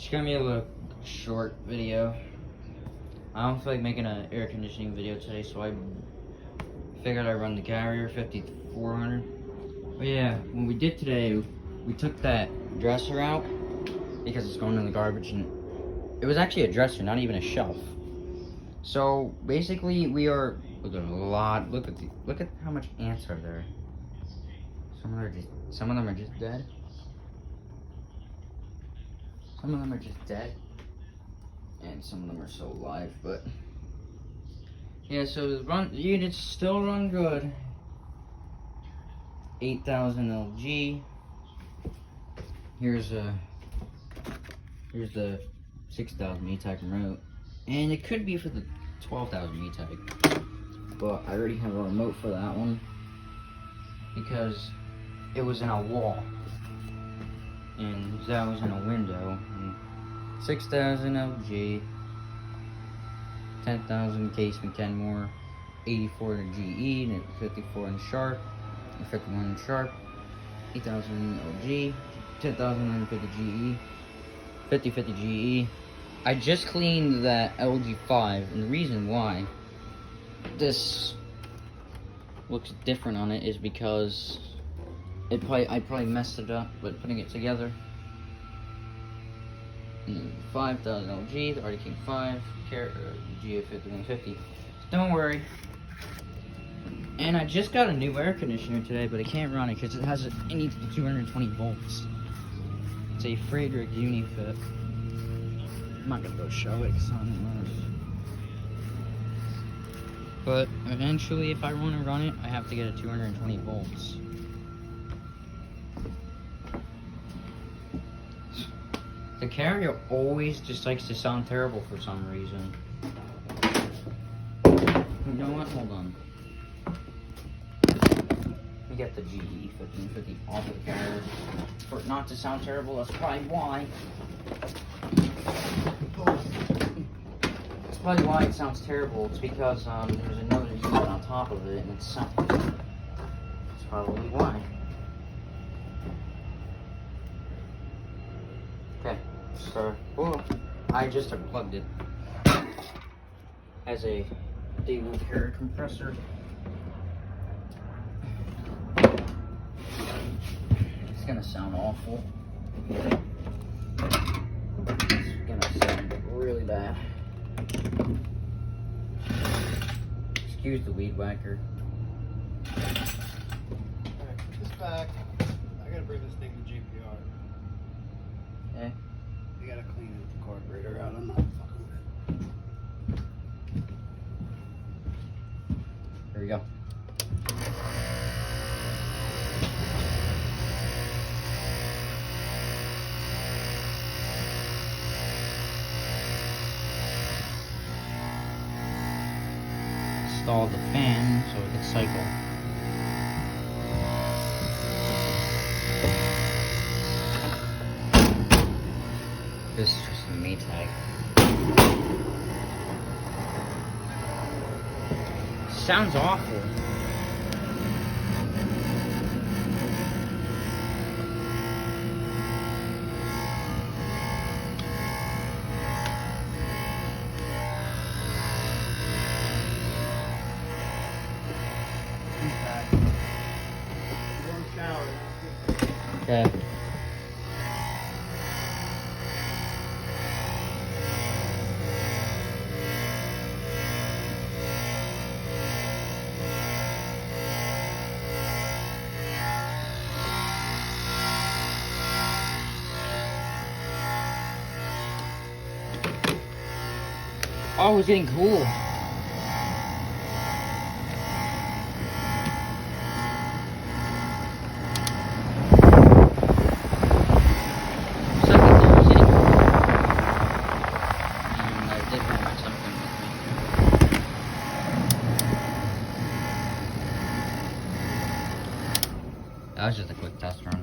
It's gonna be a little short video. I don't feel like making an air conditioning video today, so I figured I'd run the Carrier 5400. But yeah, what we did today, we took that dresser out because it's going in the garbage, and it was actually a dresser, not even a shelf. So basically, we are look at a lot. Look at how much ants are there. Some of them are just dead. Some of them are just dead, and some of them are still alive. But yeah, so the units still run good. 8,000 LG. Here's the 6,000 E-Tech remote, and it could be for the 12,000 E-Tech, but I already have a remote for that one because it was in a wall and that was in a window. And 6,000 LG, 10,000 Casement Kenmore, 84 in GE, and 54 in Sharp, and 51 in Sharp, 8,000 LG, 10,950 GE, 5050 GE. I just cleaned that LG5, and the reason why this looks different on it is because I probably messed it up, but putting it together. 5,000 LG, the Arctic King 5, GA5150. Don't worry. And I just got a new air conditioner today, but I can't run it because it needs 220 volts. It's a Friedrich Unifit. I'm not gonna go show it because I don't know. But eventually, if I want to run it, I have to get a 220 volts. The Carrier always just likes to sound terrible for some reason. You know what? Hold on. We get the GE 1550 off of the Carrier. For it not to sound terrible, that's probably why. That's probably why it sounds terrible. It's because there's another unit on top of it, and it's sound. That's probably why. Okay, so I just unplugged it as a Daewoo Carrier compressor. It's gonna sound awful. It's gonna sound really bad. Excuse the weed whacker. Alright, put this back. I gotta bring this thing to GPR. Yeah. They gotta clean the carburetor out. I'm not fucking with it. Here we go. Install the fan so it can cycle. This is just a Maytag. Sounds awful. Okay. Oh, it's getting cool. That was just a quick test run.